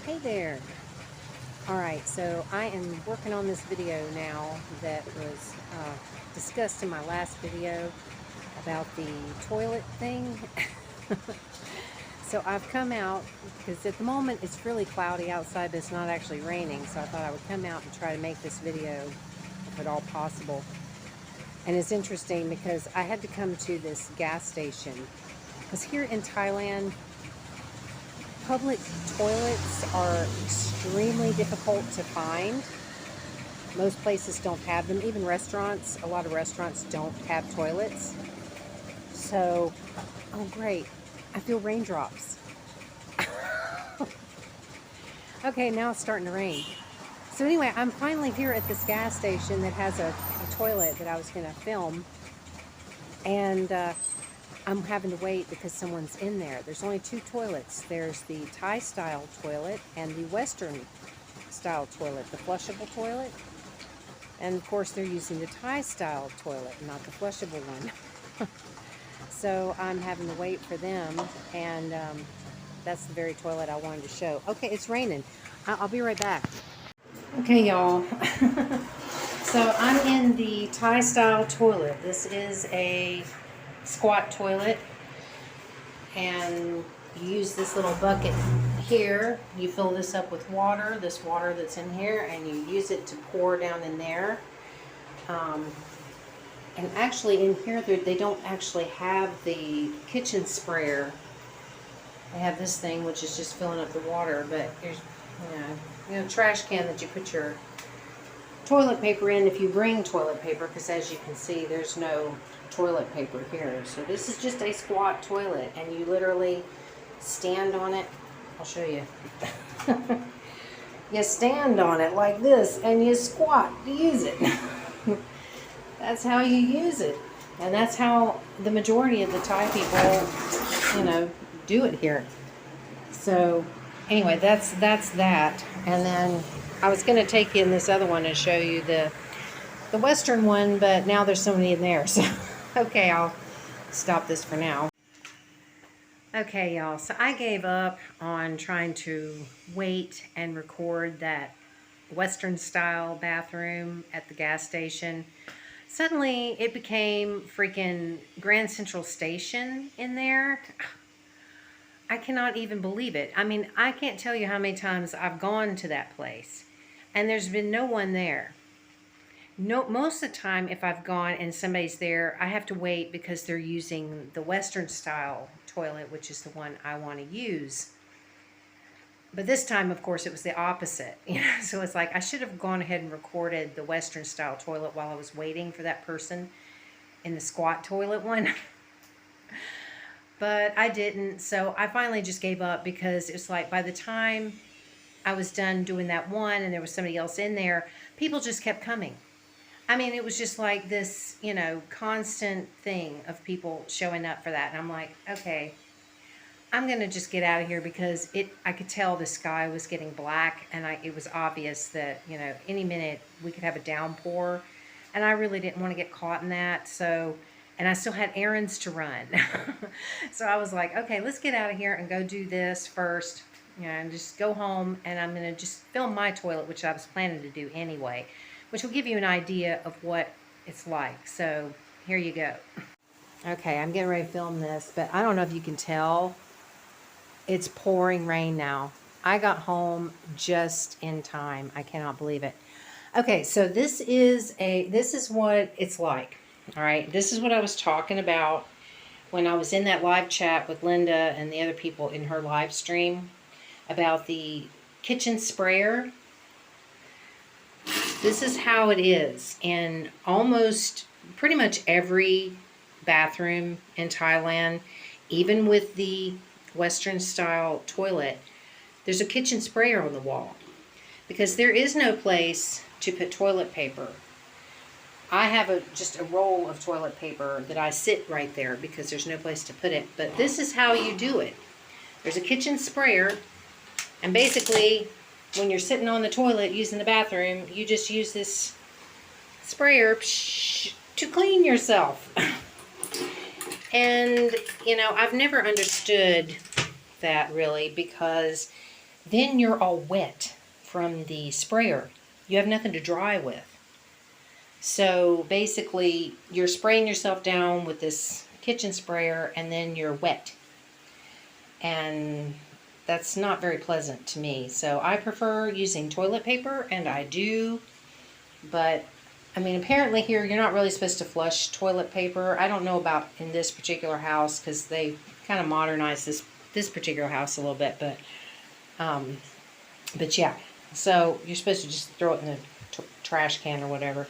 Hey there. Alright, so I am working on this video now that was discussed in my last video about the toilet thing. So I've come out, because at the moment it's really cloudy outside, but it's not actually raining, so I thought I would come out and try to make this video if at all possible. And it's interesting because I had to come to this gas station, because here in Thailand, public toilets are extremely difficult to find. Most places don't have them. Even restaurants, a lot of restaurants don't have toilets. So, oh great, I feel raindrops. Okay, now it's starting to rain. So anyway, I'm finally here at this gas station that has a toilet that I was going to film. And I'm having to wait because someone's in there. There's only two toilets. There's the Thai style toilet and the Western style toilet, the flushable toilet. And of course they're using the Thai style toilet, not the flushable one. So I'm having to wait for them, and that's the very toilet I wanted to show. Okay, it's raining. I'll be right back. Okay, y'all. So I'm in the Thai style toilet. This is a squat toilet, and you use this little bucket here. You fill this up with water, this water that's in here, and you use it to pour down in there. And actually in here they don't actually have the kitchen sprayer. They have this thing which is just filling up the water, but there's you know trash can that you put your toilet paper in if you bring toilet paper, because as you can see there's no toilet paper here. So this is just a squat toilet, and you literally stand on it. I'll show you. You stand on it like this and you squat to use it. That's how you use it, and that's how the majority of the Thai people, do it here. So anyway, that's that. And then I was going to take you in this other one and show you the Western one, but now there's somebody in there, so okay, I'll stop this for now. Okay, y'all, so I gave up on trying to wait and record that Western style bathroom at the gas station. Suddenly it became freaking Grand Central Station in there. I cannot even believe it. I mean, I can't tell you how many times I've gone to that place and there's been no one there. No, most of the time if I've gone and somebody's there, I have to wait because they're using the Western style toilet, which is the one I want to use. But this time, of course, it was the opposite. So it's like I should have gone ahead and recorded the Western style toilet while I was waiting for that person in the squat toilet one. But I didn't, so I finally just gave up, because it's like by the time I was done doing that one and there was somebody else in there, people just kept coming. I mean, it was just like this, constant thing of people showing up for that. And I'm like, okay, I'm going to just get out of here, because I could tell the sky was getting black, and it was obvious that, any minute we could have a downpour, and I really didn't want to get caught in that. So, and I still had errands to run. So I was like, okay, let's get out of here and go do this first, and just go home, and I'm going to just film my toilet, which I was planning to do anyway, which will give you an idea of what it's like. So here you go. Okay, I'm getting ready to film this, but I don't know if you can tell. It's pouring rain now. I got home just in time. I cannot believe it. Okay, so this is what it's like. All right, this is what I was talking about when I was in that live chat with Linda and the other people in her live stream about the kitchen sprayer. This is how it is in almost pretty much every bathroom in Thailand, even with the Western style toilet. There's a kitchen sprayer on the wall, because there is no place to put toilet paper. I have just a roll of toilet paper that I sit right there because there's no place to put it. But this is how you do it. There's a kitchen sprayer, and basically when you're sitting on the toilet using the bathroom, you just use this sprayer to clean yourself. And, I've never understood that really, because then you're all wet from the sprayer. You have nothing to dry with. So basically, you're spraying yourself down with this kitchen sprayer and then you're wet. And that's not very pleasant to me. So I prefer using toilet paper, and I do. But, I mean, apparently here you're not really supposed to flush toilet paper. I don't know about in this particular house because they kind of modernized this particular house a little bit. But yeah. So you're supposed to just throw it in the trash can or whatever.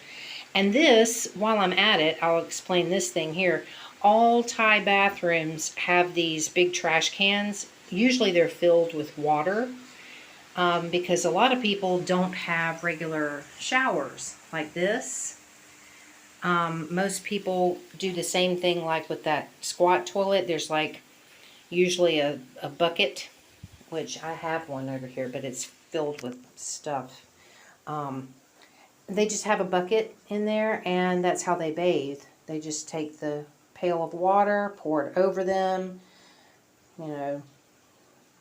And this, while I'm at it, I'll explain this thing here. All Thai bathrooms have these big trash cans. Usually they're filled with water because a lot of people don't have regular showers like this. Most people do the same thing like with that squat toilet. There's like usually a bucket, which I have one over here, but it's filled with stuff. They just have a bucket in there, and that's how they bathe. They just take the pail of water, pour it over them,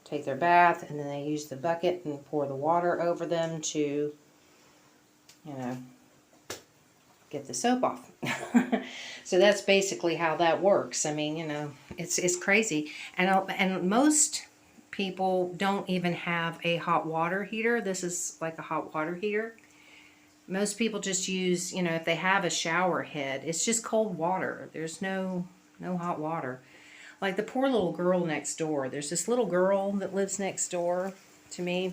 take their bath, and then they use the bucket and pour the water over them to, get the soap off. So that's basically how that works. I mean, it's crazy. And most people don't even have a hot water heater. This is like a hot water heater. Most people just use, if they have a shower head, it's just cold water. There's no hot water. Like the poor little girl next door. There's this little girl that lives next door to me.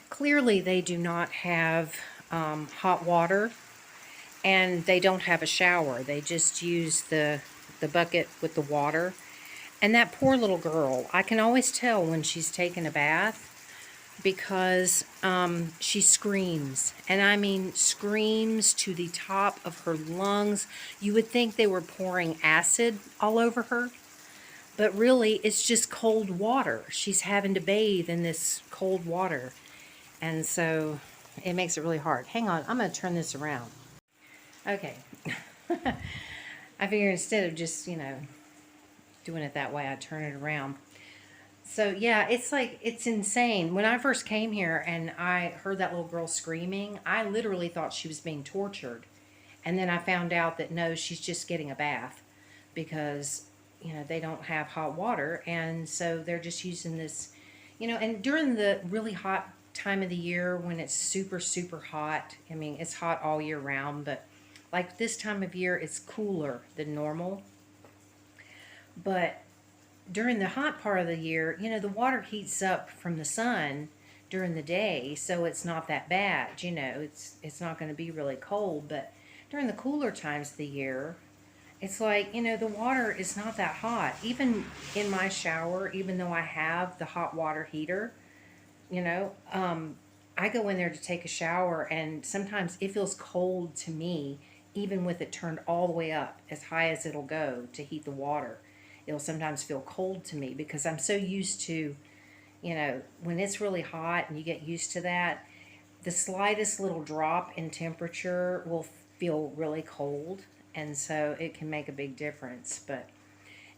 Clearly they do not have hot water, and they don't have a shower. They just use the bucket with the water. And that poor little girl, I can always tell when she's taken a bath because she screams. And I mean screams to the top of her lungs. You would think they were pouring acid all over her. But really, it's just cold water. She's having to bathe in this cold water. And so it makes it really hard. Hang on, I'm going to turn this around. Okay. I figure instead of just, doing it that way, I turn it around. So yeah, it's insane. When I first came here and I heard that little girl screaming, I literally thought she was being tortured. And then I found out that no, she's just getting a bath because, they don't have hot water. And so they're just using this, and during the really hot time of the year when it's super, super hot, I mean, it's hot all year round, but like this time of year, it's cooler than normal. But during the hot part of the year, the water heats up from the sun during the day, so it's not that bad. It's not going to be really cold. But during the cooler times of the year, it's like, the water is not that hot. Even in my shower, even though I have the hot water heater, I go in there to take a shower, and sometimes it feels cold to me, even with it turned all the way up as high as it'll go to heat the water. It'll sometimes feel cold to me because I'm so used to, when it's really hot and you get used to that, the slightest little drop in temperature will feel really cold. And so it can make a big difference. But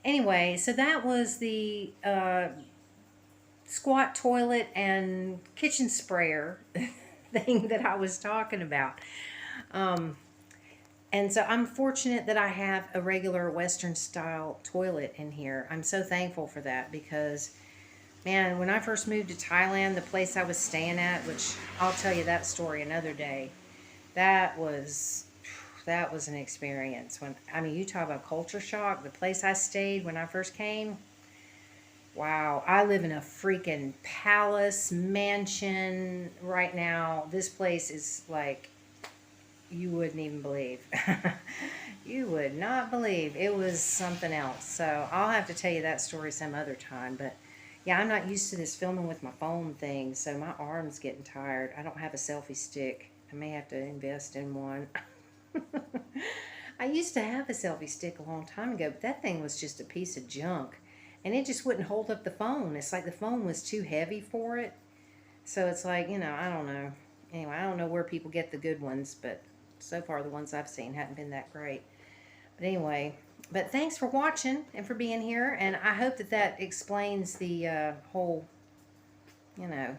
anyway, so that was the squat toilet and kitchen sprayer thing that I was talking about. And so I'm fortunate that I have a regular Western style toilet in here. I'm so thankful for that because, man, when I first moved to Thailand, the place I was staying at, which I'll tell you that story another day, that was an experience. You talk about culture shock. The place I stayed when I first came, wow, I live in a freaking palace mansion right now. This place is like, you wouldn't even believe. You would not believe. It was something else. So I'll have to tell you that story some other time. But yeah, I'm not used to this filming with my phone thing, so my arm's getting tired. I don't have a selfie stick. I may have to invest in one. I used to have a selfie stick a long time ago, but that thing was just a piece of junk. And it just wouldn't hold up the phone. It's like the phone was too heavy for it. So it's like, I don't know. Anyway, I don't know where people get the good ones, but so far the ones I've seen haven't been that great. But anyway, thanks for watching and for being here. And I hope that explains the whole, you know,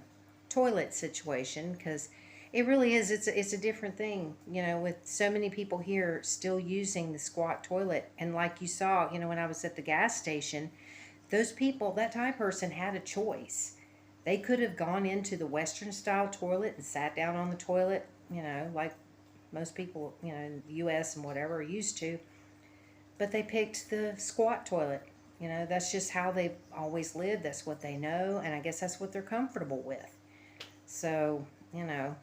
toilet situation, because it really is. It's a different thing, you know, with so many people here still using the squat toilet. And like you saw, you know, when I was at the gas station, those people, that Thai person had a choice. They could have gone into the Western style toilet and sat down on the toilet, you know, like most people, you know, in the US and whatever are used to, but they picked the squat toilet. You know, that's just how they've always lived. That's what they know, and I guess that's what they're comfortable with. So, you know,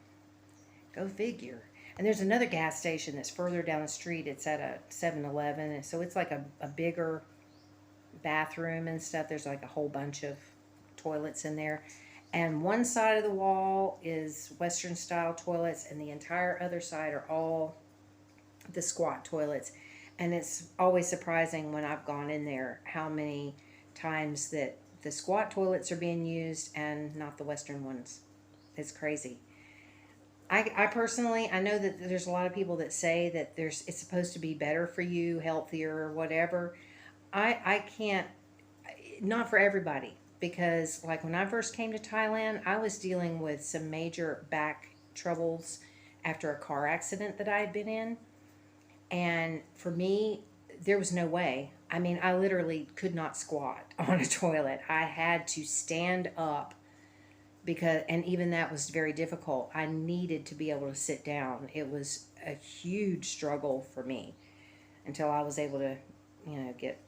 go figure. And there's another gas station that's further down the street. It's at a 7-Eleven, and so it's like a bigger bathroom and stuff. There's like a whole bunch of toilets in there. And one side of the wall is Western style toilets, and the entire other side are all the squat toilets. And it's always surprising when I've gone in there how many times that the squat toilets are being used and not the Western ones. It's crazy. I personally, I know that there's a lot of people that say that it's supposed to be better for you, healthier, or whatever. I can't, not for everybody, because like when I first came to Thailand, I was dealing with some major back troubles after a car accident that I had been in. And for me, there was no way. I mean, I literally could not squat on a toilet. I had to stand up because, and even that was very difficult. I needed to be able to sit down. It was a huge struggle for me until I was able to, you know, get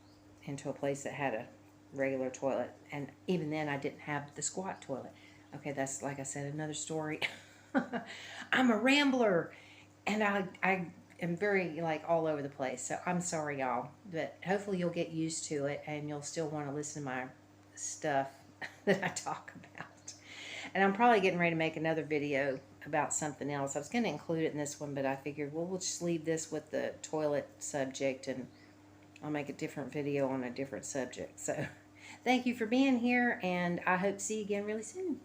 into a place that had a regular toilet. And even then, I didn't have the squat toilet. Okay, that's, like I said, another story. I'm a rambler, and I am very, like, all over the place. So I'm sorry, y'all, but hopefully you'll get used to it and you'll still want to listen to my stuff that I talk about. And I'm probably getting ready to make another video about something else. I was going to include it in this one, but I figured, well, we'll just leave this with the toilet subject, and I'll make a different video on a different subject. So thank you for being here, and I hope to see you again really soon.